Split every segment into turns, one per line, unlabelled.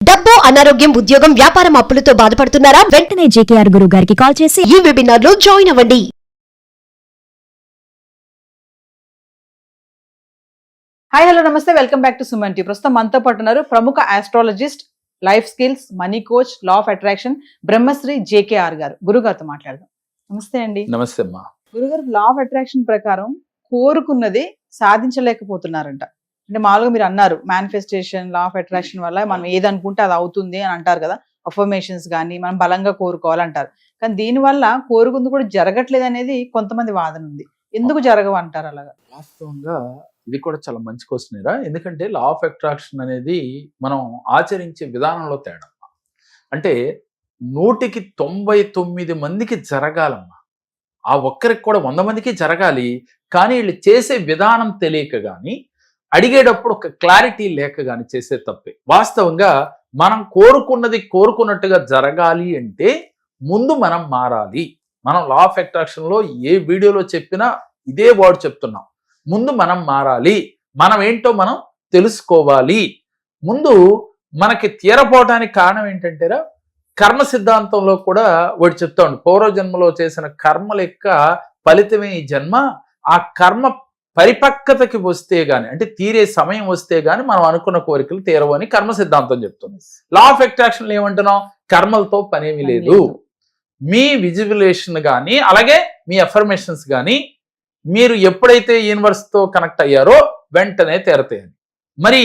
డబ్బు, అనారోగ్యం, ఉద్యోగం, వ్యాపారం అప్పులతో బాధపడుతున్నారా?
వెంటనే జేకేఆర్ గురువు గారికి కాల్ చేసి
ఈ వెబినార్ లో జాయిన్ అవ్వండి.
హాయ్ హలో నమస్తే, welcome back to Suman T. ప్రస్తుతం మనతో పాటు ఉన్నారు ప్రముఖ astrologist, life skills, money coach, law of attraction Brahmashri JKR గారు. గురుగారితో మాట్లాడదాం. నమస్తే అండి.
నమస్తే అమ్మా.
గురుగారు, లా ఆఫ్ అట్రాక్షన్ ప్రకారం కోరుకున్నది సాధించలేకపోతున్నారంట. అంటే మామూలుగా మీరు అన్నారు మేనిఫెస్టేషన్, లా ఆఫ్ అట్రాక్షన్ వల్ల మనం ఏది అనుకుంటే అది అవుతుంది అని అంటారు కదా. అఫర్మేషన్స్ కానీ మనం బలంగా కోరుకోవాలంటారు. కానీ దీనివల్ల కోరుకుంది కూడా జరగట్లేదు అనేది కొంతమంది వాదన ఉంది. ఎందుకు జరగవు అంటారు అలాగా?
వాస్తవంగా ఇది కూడా చాలా మంచి క్వశ్చనేరా. ఎందుకంటే లా ఆఫ్ అట్రాక్షన్ అనేది మనం ఆచరించే విధానంలో తేడా. అంటే 199 మందికి జరగాలమ్మా. ఆ ఒక్కరికి కూడా 100 మందికి జరగాలి. కానీ వీళ్ళు చేసే విధానం తెలియక కానీ, అడిగేటప్పుడు ఒక క్లారిటీ లేక కానీ చేసే తప్పే. వాస్తవంగా మనం కోరుకున్నది కోరుకున్నట్టుగా జరగాలి అంటే ముందు మనం మారాలి. మనం లా ఆఫ్ అట్రాక్షన్లో ఏ వీడియోలో చెప్పినా ఇదే వర్డ్ చెప్తున్నాం. ముందు మనం మారాలి. మనం ఏంటో మనం తెలుసుకోవాలి. ముందు మనకి తీరపోవటానికి కారణం ఏంటంటేరా, కర్మ సిద్ధాంతంలో కూడా వాడు చెప్తా ఉండు, పూర్వజన్మలో చేసిన కర్మల యొక్క ఫలితమే ఈ జన్మ. ఆ కర్మ పరిపక్వతకి వస్తే గాని, అంటే తీరే సమయం వస్తే గాని మనం అనుకున్న కోరికలు తీరవు అని కర్మ సిద్ధాంతం చెప్తుంది. లా ఆఫ్ అట్రాక్షన్ ఏమంటున్నాం? కర్మలతో పనేమి లేదు. మీ విజువలేషన్ కానీ, అలాగే మీ అఫర్మేషన్స్ కానీ, మీరు ఎప్పుడైతే యూనివర్స్ తో కనెక్ట్ అయ్యారో వెంటనే తీరతాయని. మరి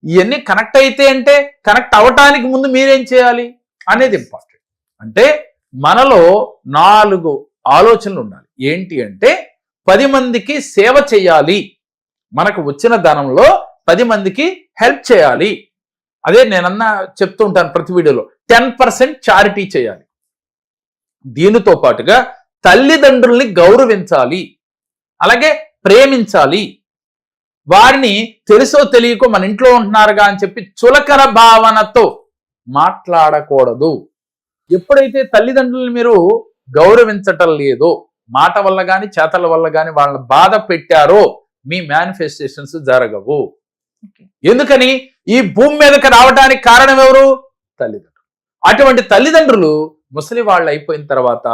ఇవన్నీ కనెక్ట్ అయితే అంటే కనెక్ట్ అవ్వటానికి ముందు మీరేం చేయాలి అనేది ఇంపార్టెంట్. అంటే మనలో 4 ఆలోచనలు ఉండాలి. ఏంటి అంటే 10 మందికి సేవ చేయాలి. మనకు వచ్చిన ధనంలో 10 మందికి హెల్ప్ చేయాలి. అదే నేనన్నా చెప్తూ ఉంటాను ప్రతి వీడియోలో, 10% చారిటీ చేయాలి. దీనితో పాటుగా తల్లిదండ్రుల్ని గౌరవించాలి, అలాగే ప్రేమించాలి. వారిని తెలుసో తెలియకో మన ఇంట్లో ఉంటున్నారుగా అని చెప్పి చులకన భావనతో మాట్లాడకూడదు. ఎప్పుడైతే తల్లిదండ్రుల్ని మీరు గౌరవించటం లేదో, మాట వల్ల కానీ చేతల వల్ల కానీ వాళ్ళని బాధ పెట్టారో, మీ మేనిఫెస్టేషన్స్ జరగవు. ఎందుకని? ఈ భూమి మీదకి రావడానికి కారణం ఎవరు? తల్లిదండ్రులు. అటువంటి తల్లిదండ్రులు ముసలి వాళ్ళు అయిపోయిన తర్వాత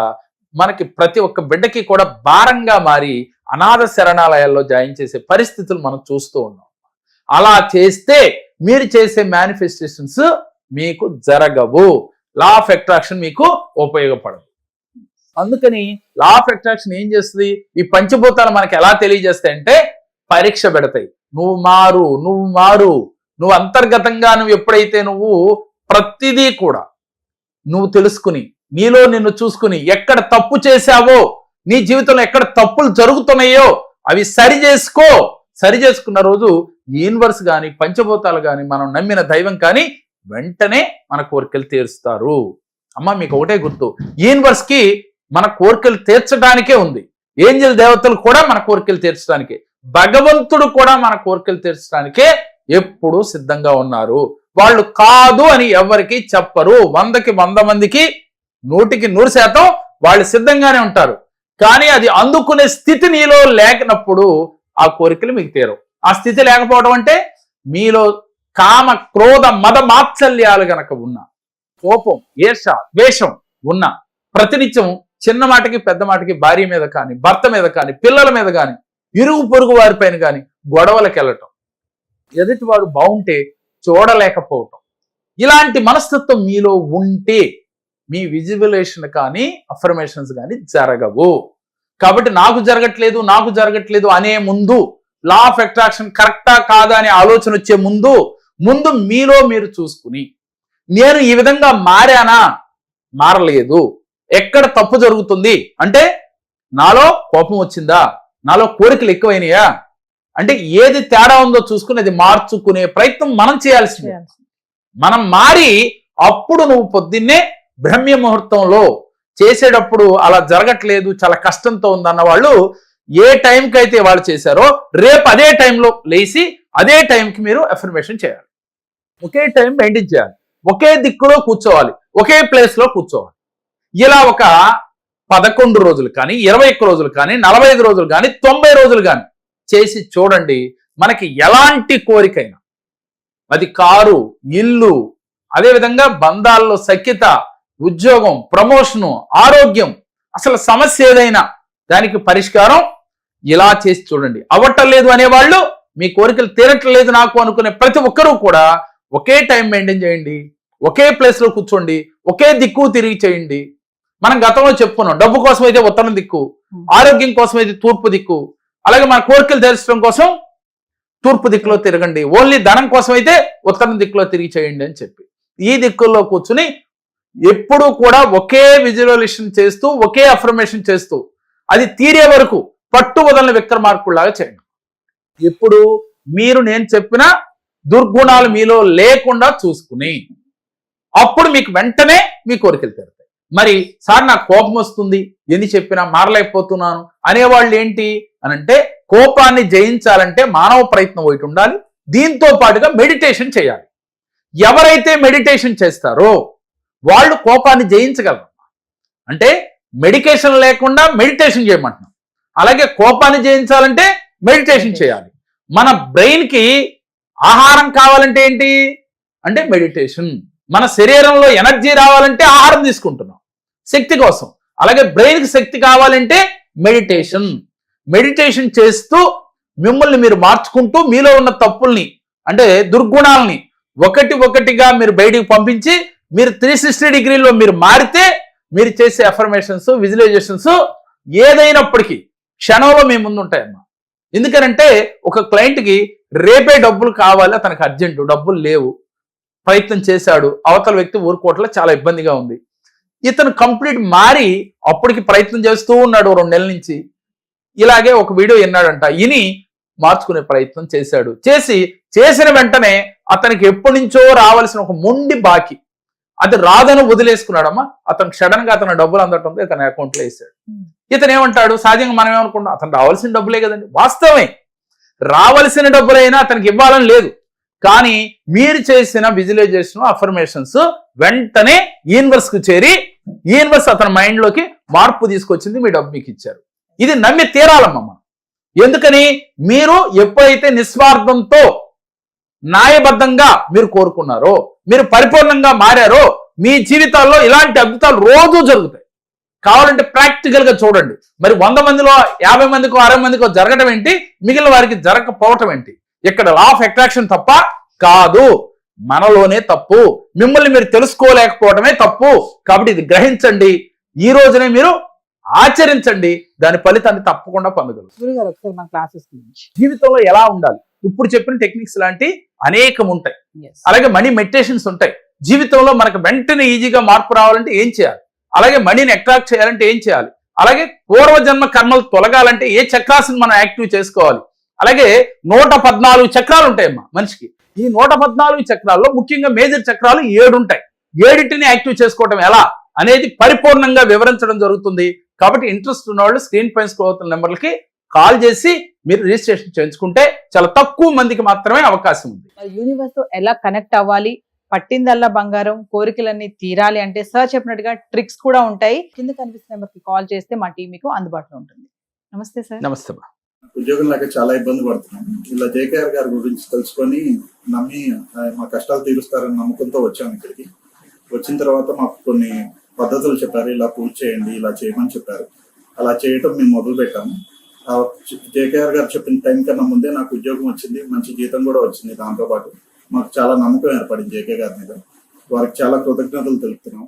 మనకి ప్రతి ఒక్క బిడ్డకి కూడా భారంగా మారి అనాథ శరణాలయాల్లో జాయిన్ చేసే పరిస్థితులు మనం చూస్తూ ఉన్నాం. అలా చేస్తే మీరు చేసే మేనిఫెస్టేషన్స్ మీకు జరగవు. లా ఆఫ్ అట్రాక్షన్ మీకు ఉపయోగపడదు. అందుకని లా ఆఫ్ అట్రాక్షన్ ఏం చేస్తుంది? ఈ పంచభూతాలు మనకి ఎలా తెలియజేస్తాయంటే పరీక్ష పెడతాయి. నువ్వు మారు, నువ్వు మారు, నువ్వు అంతర్గతంగా నువ్వు ఎప్పుడైతే నువ్వు ప్రతిదీ కూడా నువ్వు తెలుసుకుని, నీలో నిన్ను చూసుకుని, ఎక్కడ తప్పు చేశావో, నీ జీవితంలో ఎక్కడ తప్పులు జరుగుతున్నాయో అవి సరి చేసుకున్న రోజు యూనివర్స్ కానీ, పంచభూతాలు కానీ, మనం నమ్మిన దైవం కానీ వెంటనే మన కోరికలు తీరుస్తారు. అమ్మ, మీకు ఒకటే గుర్తు, యూనివర్స్ కి మన కోరికలు తీర్చడానికే ఉంది. ఏంజెల్ దేవతలు కూడా మన కోరికలు తీర్చడానికే, భగవంతుడు కూడా మన కోరికలు తీర్చడానికే ఎప్పుడూ సిద్ధంగా ఉన్నారు. వాళ్ళు కాదు అని ఎవరికి చెప్పరు. 100కి 100 మందికి 100కి 100% వాళ్ళు సిద్ధంగానే ఉంటారు. కానీ అది అందుకునే స్థితి నీలో లేనప్పుడు ఆ కోరికలు మీకు తీరవు. ఆ స్థితి లేకపోవడం అంటే మీలో కామ, క్రోధ, మద, మాత్సల్యాలు గనక ఉన్న, కోపం, ఈర్ష, ద్వేషం ఉన్న, ప్రతినిత్యం చిన్న మాటకి పెద్ద మాటకి భార్య మీద కానీ, భర్త మీద కానీ, పిల్లల మీద కానీ, ఇరుగు పొరుగు వారిపైన కానీ గొడవలకు వెళ్ళటం, ఎదుటివాడు బాగుంటే చూడలేకపోవటం, ఇలాంటి మనస్తత్వం మీలో ఉంటే మీ విజువలేషన్ కానీ అఫర్మేషన్స్ కానీ జరగవు. కాబట్టి నాకు జరగట్లేదు అనే ముందు, లా ఆఫ్ అట్రాక్షన్ కరెక్టా కాదా అనే ఆలోచన వచ్చే ముందు మీలో మీరు చూసుకుని, నేను ఈ విధంగా మారానా, మారలేదు, ఎక్కడ తప్పు జరుగుతుంది అంటే, నాలో కోపం వచ్చిందా, నాలో కోరికలు ఎక్కువైనాయా అంటే, ఏది తేడా ఉందో చూసుకుని అది మార్చుకునే ప్రయత్నం మనం చేయాల్సిందే. మనం మారి అప్పుడు నువ్వు పొద్దున్నే బ్రహ్మ ముహూర్తంలో చేసేటప్పుడు అలా జరగట్లేదు, చాలా కష్టంతో ఉందన్న వాళ్ళు ఏ టైంకి అయితే వాళ్ళు చేశారో రేపు అదే టైంలో లేచి అదే టైంకి మీరు అఫర్మేషన్ చేయాలి. ఒకే టైం మెయింటైన్ చేయాలి, ఒకే దిక్కులో కూర్చోవాలి, ఒకే ప్లేస్లో కూర్చోవాలి. ఇలా ఒక 11 రోజులు కానీ, 21 రోజులు కానీ, 45 రోజులు కానీ, 90 రోజులు కానీ చేసి చూడండి. మనకి ఎలాంటి కోరికైనా, అది కారు, ఇల్లు, అదేవిధంగా బంధాల్లో సఖ్యత, ఉద్యోగం, ప్రమోషను, ఆరోగ్యం, అసలు సమస్య ఏదైనా దానికి పరిష్కారం ఇలా చేసి చూడండి. అవ్వటం లేదు అనేవాళ్ళు, మీ కోరికలు తీరట్లేదు నాకు అనుకునే ప్రతి ఒక్కరూ కూడా ఒకే టైం మెయింటైన్ చేయండి, ఒకే ప్లేస్ లో కూర్చోండి, ఒకే దిక్కు తిరిగి చేయండి. మనం గతంలో చెప్పుకున్నాం, డబ్బు కోసం అయితే ఉత్తరం దిక్కు, ఆరోగ్యం కోసం అయితే తూర్పు దిక్కు, అలాగే మన కోరికలు తీర్చడం కోసం తూర్పు దిక్కులో తిరగండి, ఓన్లీ ధనం కోసం అయితే ఉత్తరం దిక్కులో తిరిగి చేయండి అని చెప్పి ఈ దిక్కుల్లో కూర్చుని ఎప్పుడూ కూడా ఒకే విజువలైజేషన్ చేస్తూ, ఒకే అఫర్మేషన్ చేస్తూ అది తీరే వరకు పట్టు వదలని విక్రమార్కుల్లాగా చేయండి. ఎప్పుడు మీరు నేను చెప్పిన దుర్గుణాలు మీలో లేకుండా చూసుకుని అప్పుడు మీకు వెంటనే మీ కోరికలు తీరుతాయి. మరి సార్ నాకు కోపం వస్తుంది, ఎన్ని చెప్పినా మారలేకపోతున్నాను అనేవాళ్ళు ఏంటి అనంటే, కోపాన్ని జయించాలంటే మానవ ప్రయత్నం ఒకటి ఉండాలి, దీంతో పాటుగా మెడిటేషన్ చేయాలి. ఎవరైతే మెడిటేషన్ చేస్తారో వాళ్ళు కోపాన్ని జయించగలరు. అంటే మెడికేషన్ లేకుండా మెడిటేషన్ చేయమంటున్నాం. అలాగే కోపాన్ని జయించాలంటే మెడిటేషన్ చేయాలి. మన బ్రెయిన్ కి ఆహారం కావాలంటే ఏంటి అంటే మెడిటేషన్. మన శరీరంలో ఎనర్జీ రావాలంటే ఆహారం తీసుకుంటున్నాం శక్తి కోసం. అలాగే బ్రెయిన్ కి శక్తి కావాలంటే మెడిటేషన్. మెడిటేషన్ చేస్తూ మిమ్మల్ని మీరు మార్చుకుంటూ మీలో ఉన్న తప్పుల్ని అంటే దుర్గుణాలని ఒకటిగా మీరు బయటికి పంపించి మీరు 360 డిగ్రీలో మీరు మారితే మీరు చేసే అఫర్మేషన్స్, విజువలైజేషన్స్ ఏదైనప్పటికీ క్షణంలో మీ ముందు ఉంటాయమ్మా. ఎందుకనంటే ఒక క్లయింట్కి రేపే డబ్బులు కావాలి, అతనికి అర్జెంటు, డబ్బులు లేవు, ప్రయత్నం చేశాడు, అవతల వ్యక్తి ఊరుకోవట్ల చాలా ఇబ్బందిగా ఉంది. ఇతను కంప్లీట్ మారి అప్పటికి ప్రయత్నం చేస్తూ ఉన్నాడు 2 నెలల నుంచి. ఇలాగే ఒక వీడియో విన్నాడంట, విని మార్చుకునే ప్రయత్నం చేశాడు. చేసిన వెంటనే అతనికి ఎప్పటి నుంచో రావాల్సిన ఒక మొండి బాకీ అది రాదని వదిలేసుకున్నాడమ్మా. అతను సడన్ గా అతను డబ్బులు అందటంతో ఇతని అకౌంట్లో వేసాడు. ఇతను ఏమంటాడు, సహజంగా మనం ఏమనుకుంటాం, అతను రావాల్సిన డబ్బులే కదండి. వాస్తవమే, రావాల్సిన డబ్బులైనా అతనికి ఇవ్వాలని లేదు. కానీ మీరు చేసిన విజువలైజేషన్, అఫర్మేషన్స్ వెంటనే యూనివర్స్ కు చేరి యూనివర్స్ అతని మైండ్ లోకి మార్పు తీసుకొచ్చింది, మీ డబ్బు మీకు ఇచ్చారు. ఇది నమ్మి తీరాలమ్మా మనం. ఎందుకని, మీరు ఎప్పుడైతే నిస్వార్థంతో న్యాయబద్ధంగా మీరు కోరుకున్నారో, మీరు పరిపూర్ణంగా మారారో, మీ జీవితాల్లో ఇలాంటి అద్భుతాలు రోజు జరుగుతాయి. కావాలంటే ప్రాక్టికల్ గా చూడండి. మరి 100 మందిలో 50 మందికో 60 మందికో జరగడం ఏంటి, మిగిలిన వారికి జరగకపోవటం ఏంటి? ఇక్కడ లా ఆఫ్ అట్రాక్షన్ తప్ప కాదు, మనలోనే తప్పు. మిమ్మల్ని మీరు తెలుసుకోలేకపోవడమే తప్పు. కాబట్టి ఇది గ్రహించండి, ఈ రోజునే మీరు ఆచరించండి, దాని ఫలితాన్ని తప్పకుండా పొందగలరు.
గురుగారు ఒకసారి మన క్లాసెస్ గురించి,
జీవితంలో ఎలా ఉండాలి, ఇప్పుడు చెప్పిన టెక్నిక్స్ లాంటి అనేకం ఉంటాయి. అలాగే మనీ మెడిటేషన్స్ ఉంటాయి. జీవితంలో మనకు వెంటనే ఈజీగా మార్పు రావాలంటే ఏం చేయాలి, అలాగే మనీని అట్రాక్ట్ చేయాలంటే ఏం చేయాలి, అలాగే పూర్వజన్మ కర్మలు తొలగాలంటే ఏ చక్రాలను మనం యాక్టివ్ చేసుకోవాలి. అలాగే 114 చక్రాలు ఉంటాయమ్మా మనిషికి. ఈ 114 చక్రాల్లో ముఖ్యంగా మేజర్ చక్రాలు 7 ఉంటాయి. 7టిని యాక్టివ్ చేసుకోవటం ఎలా అనేది పరిపూర్ణంగా వివరించడం జరుగుతుంది. కాబట్టి ఇంట్రెస్ట్ ఉన్న వాళ్ళు స్క్రీన్ పైన స్క్రోల్ అవుతున్న నెంబర్లకి కాల్ చేసి మీరు రిజిస్ట్రేషన్ చేయించుకుంటే చాలా తక్కువ మందికి మాత్రమే అవకాశం ఉంది.
యూనివర్స్ తో ఎలా కనెక్ట్ అవ్వాలి, పట్టిందల్లా బంగారం, కోరికలన్నీ తీరాలి అంటే సార్ చెప్పినట్టుగా ట్రిక్స్ కూడా ఉంటాయి. కింద కనిపిస్తున్న నెంబర్కి కాల్ చేస్తే మా టీం మీకు అందుబాటులో ఉంటుంది. నమస్తే సార్.
నమస్తే.
ఉద్యోగం లేక చాలా ఇబ్బంది పడుతున్నాం. ఇలా జేకేఆర్ గారి గురించి తెలుసుకొని నమ్మి మా కష్టాలు తీరుస్తారని నమ్మకంతో వచ్చాము ఇక్కడికి. వచ్చిన తర్వాత మాకు కొన్ని పద్ధతులు చెప్పారు, ఇలా పూజ చేయండి, ఇలా చేయమని చెప్పారు. అలా చేయటం మేము మొదలు పెట్టాము. జేకేఆర్ గారు చెప్పిన టైం కన్నా ముందే నాకు ఉద్యోగం వచ్చింది, మంచి జీతం కూడా వచ్చింది. దాంతోపాటు మాకు చాలా నమ్మకం ఏర్పడింది జేకే గారి మీద. వారికి చాలా కృతజ్ఞతలు తెలుపుతున్నాం.